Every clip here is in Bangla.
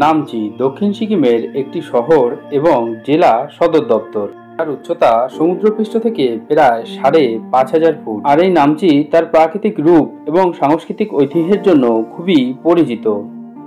নামচি দক্ষিণ সিকিমের একটি শহর এবং জেলা সদর দপ্তর। তার উচ্চতা সমুদ্রপৃষ্ঠ থেকে প্রায় ৫,৫০০ ফুট। আর এই নামচি তার প্রাকৃতিক রূপ এবং সাংস্কৃতিক ঐতিহ্যের জন্য খুবই পরিচিত।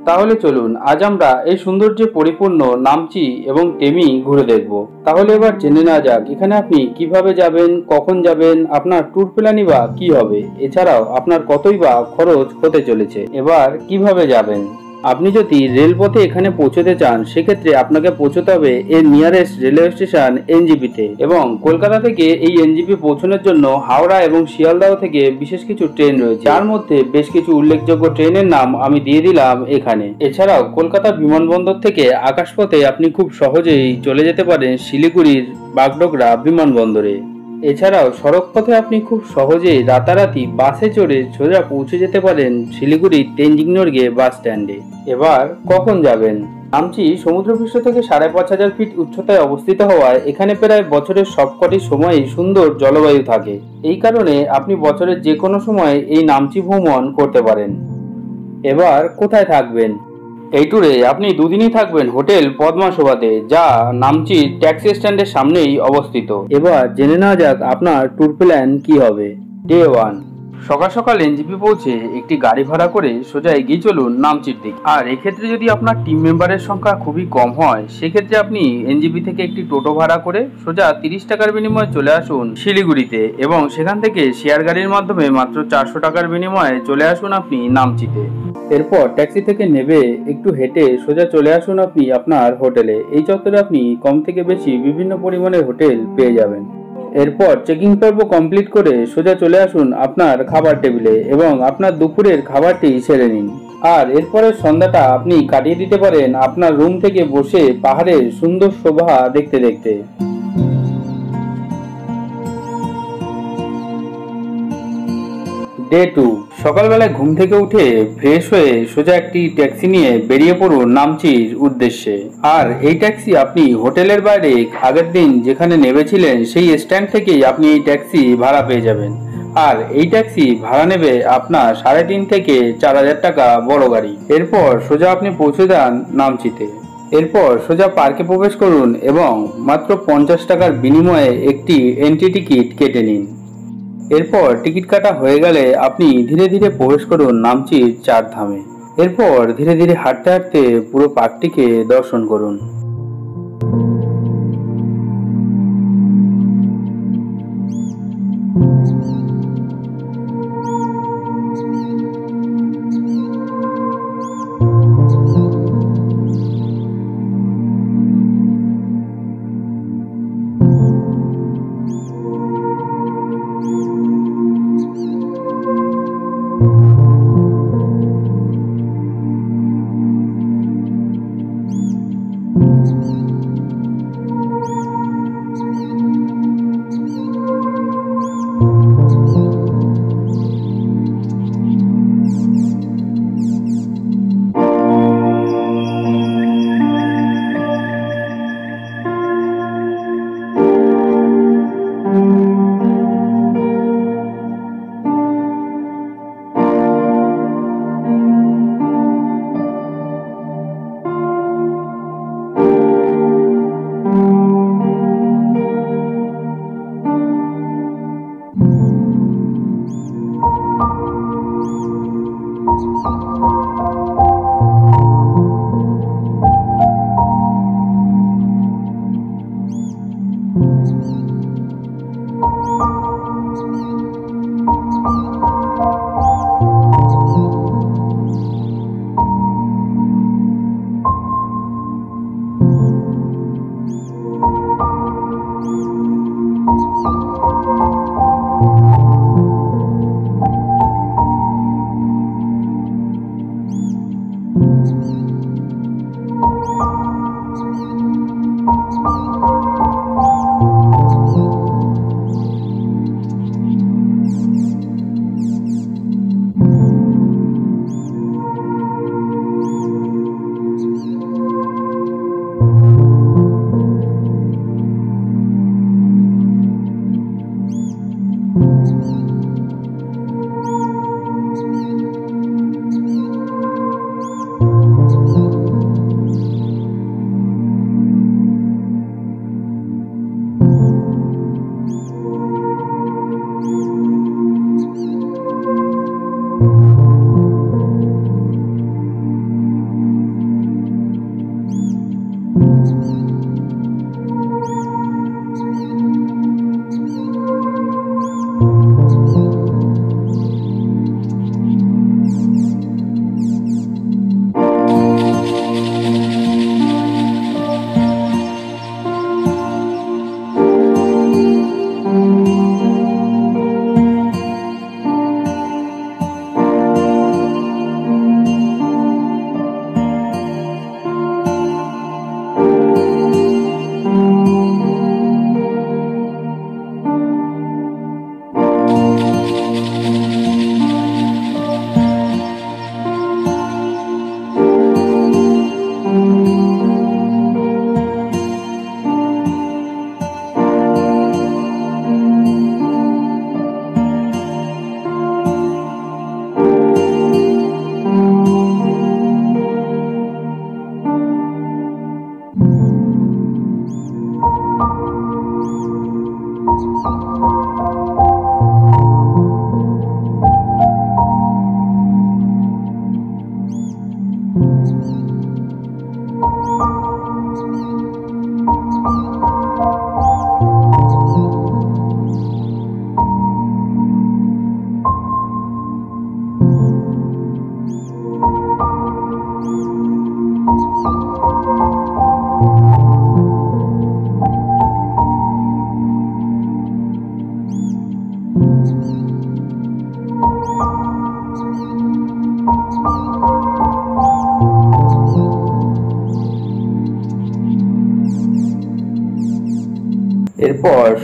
তাহলে চলুন আজ আমরা এই সৌন্দর্যে পরিপূর্ণ নামচি এবং টেমি ঘুরে দেখব। তাহলে এবার জেনে নেওয়া যাক এখানে আপনি কিভাবে যাবেন, কখন যাবেন, আপনার ট্যুর প্ল্যানই বা কি হবে, এছাড়াও আপনার কতই বা খরচ হতে চলেছে। এবার কিভাবে যাবেন? আপনি যদি রেলপথে এখানে পৌঁছতে চান সেক্ষেত্রে আপনাকে পৌঁছতে হবে এর নিয়ারেস্ট রেলওয়ে স্টেশন এনজিপিতে, এবং কলকাতা থেকে এই এনজিপি পৌঁছানোর জন্য হাওড়া এবং শিয়ালদহ থেকে বিশেষ কিছু ট্রেন রয়েছে, যার মধ্যে বেশ কিছু উল্লেখযোগ্য ট্রেনের নাম আমি দিয়ে দিলাম এখানে। এছাড়াও কলকাতা বিমানবন্দর থেকে আকাশপথে আপনি খুব সহজেই চলে যেতে পারেন শিলিগুড়ির বাগডোগরা বিমানবন্দরে। এছাড়াও সড়কপথে আপনি খুব সহজেই রাতারাতি বাসে চড়ে সোজা পৌঁছে যেতে পারেন শিলিগুড়ির তেনজিং নরগে বাস স্ট্যান্ডে। এবার কখন যাবেন? নামচি সমুদ্রপৃষ্ঠ থেকে ৫,৫০০ ফিট উচ্চতায় অবস্থিত হওয়ায় এখানে প্রায় বছরের সবকটি সময়ই সুন্দর জলবায়ু থাকে। এই কারণে আপনি বছরের যে কোনো সময় এই নামচি ভ্রমণ করতে পারেন। এবার কোথায় থাকবেন? এই ট্যুরে আপনি দুদিনই থাকবেন হোটেল পদ্মাশোভাতে, যা নামচির ট্যাক্সি স্ট্যান্ডের সামনেই অবস্থিত। এবার জেনে নেওয়া যাক আপনার ট্যুর প্ল্যান কি হবে। ডে 1, সকাল সকাল এনজিপি পৌঁছে একটি গাড়ি ভাড়া করে সোজা এগিয়ে চলুন নামচির দিকে। আর এক্ষেত্রে যদি আপনার টিম মেম্বারের সংখ্যা খুবই কম হয় সেক্ষেত্রে আপনি এনজিপি থেকে একটি টোটো ভাড়া করে সোজা ৩০ টাকার বিনিময়ে চলে আসুন শিলিগুড়িতে, এবং সেখান থেকে শেয়ার গাড়ির মাধ্যমে মাত্র ৪০০ টাকার বিনিময়ে চলে আসুন আপনি নামচিতে। এরপর ট্যাক্সি থেকে নেমে একটু হেঁটে সোজা চলে আসুন আপনি আপনার হোটেলে। এই চত্বরে আপনি কম থেকে বেশি বিভিন্ন পরিমাণের হোটেল পেয়ে যাবেন। এরপর চেকিং পর্ব কমপ্লিট করে সোজা চলে আসুন আপনার খাবার টেবিলে এবং আপনার দুপুরের খাবারটি সেরে নিন। আর এরপরের সন্ধ্যাটা আপনি কাটিয়ে দিতে পারেন আপনার রুম থেকে বসে পাহাড়ের সুন্দর শোভা দেখতে দেখতে। ডে 2, সকালবেলায় ঘুম থেকে উঠে ফ্রেশ হয়ে সোজা একটি ট্যাক্সি নিয়ে বেরিয়ে পড়ুন নামচির উদ্দেশ্যে। আর এই ট্যাক্সি আপনি হোটেলের বাইরে আগের দিন যেখানে নেমেছিলেন সেই স্ট্যান্ড থেকেই আপনি এই ট্যাক্সি ভাড়া পেয়ে যাবেন। আর এই ট্যাক্সি ভাড়া নেবে আপনার ৩.৫ থেকে ৪,০০০ টাকা বড় গাড়ি। এরপর সোজা আপনি পৌঁছে যান নামচিতে। এরপর সোজা পার্কে প্রবেশ করুন এবং মাত্র ৫০ টাকার বিনিময়ে একটি এন্ট্রি টিকিট কেটে নিন। এরপর টিকিট কাটা হয়ে গেলে আপনি ধীরে ধীরে প্রবেশ করুন নামচির ৪ ধামে। এরপর ধীরে ধীরে হাঁটতে হাঁটতে পুরো পার্কটিকে দর্শন করুন। এরপর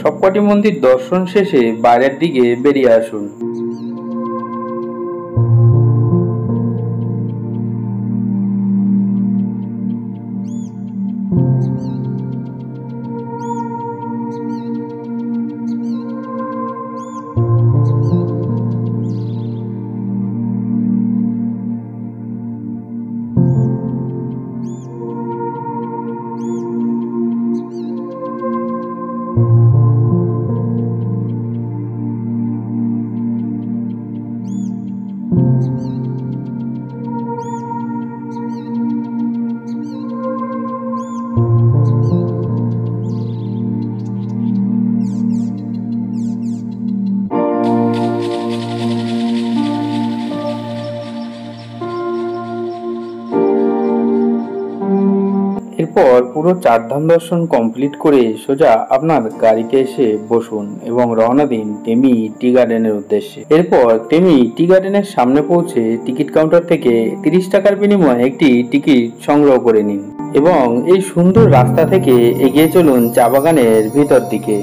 সবকটি মন্দির দর্শন শেষে বাইরের দিকে বেরিয়ে আসুন। এরপর পুরো চারধাম দর্শন কমপ্লিট করে সোজা আপনার গাড়িতে এসে বসুন এবং রওনা দিন টেমি টি গার্ডেনের উদ্দেশ্যে। এরপর টেমি টি গার্ডেনের সামনে পৌঁছে টিকিট কাউন্টার থেকে 30 টাকার বিনিময়ে একটি টিকিট সংগ্রহ করে নিন এবং এই সুন্দর রাস্তা থেকে এগিয়ে চলুন চা বাগানের ভিতর দিকে।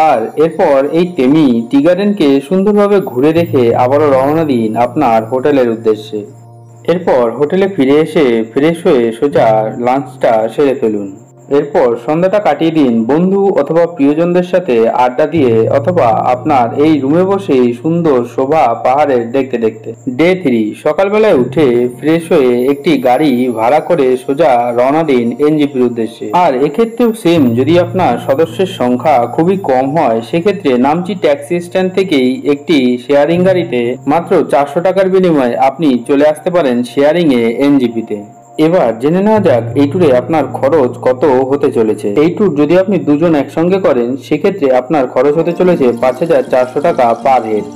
আর এরপর এই টেমি টি গার্ডেনকে সুন্দরভাবে ঘুরে দেখে আবারও রওনা দিন আপনার হোটেলের উদ্দেশ্যে। এরপর হোটেলে ফিরে এসে ফ্রেশ হয়ে সোজা লাঞ্চটা সেরে ফেলুন। এরপর সন্ধ্যাটা কাটিয়ে দিন বন্ধু অথবা প্রিয়জনদের সাথে আড্ডা দিয়ে অথবা আপনার এই রুমে বসে সুন্দর শোভা পাহাড়ের দেখতে দেখতে। ডে 3 সকালবেলায় উঠে ফ্রেশ হয়ে একটি গাড়ি ভাড়া করে সোজা রওনা দিন এনজিপির উদ্দেশ্যে। আর এক্ষেত্রেও সেম, যদি আপনার সদস্যের সংখ্যা খুবই কম হয় সেক্ষেত্রে নামচি ট্যাক্সি স্ট্যান্ড থেকেই একটি শেয়ারিং গাড়িতে মাত্র 400 টাকার বিনিময়ে আপনি চলে আসতে পারেন শেয়ারিং এ এনজিপিতে। এবার জেনে নেওয়া যাক এই ট্যুরে আপনার খরচ কত হতে চলেছে। এই ট্যুর যদি আপনি দুজন একসঙ্গে করেন সেক্ষেত্রে আপনার খরচ হতে চলেছে 5400 টাকা পার হেড।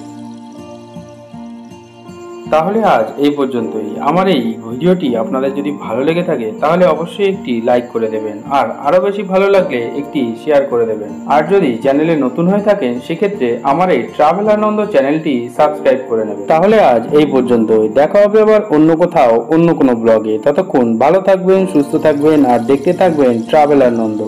তাহলে আজ এই পর্যন্তই। আমার এই ভিডিওটি আপনাদের যদি ভালো লেগে থাকে তাহলে অবশ্যই একটি লাইক করে দেবেন, আর আরো বেশি ভালো লাগলে একটি শেয়ার করে দেবেন। আর যদি চ্যানেলে নতুন হয়ে থাকেন সেক্ষেত্রে আমার এই ট্রাভেল আনন্দ চ্যানেলটি সাবস্ক্রাইব করে নেবেন। তাহলে আজ এই পর্যন্তই, দেখা হবে আবার অন্য কোথাও অন্য কোনো ব্লগে। ততক্ষণ ভালো থাকবেন, সুস্থ থাকবেন আর দেখতে থাকবেন ট্রাভেল আনন্দ।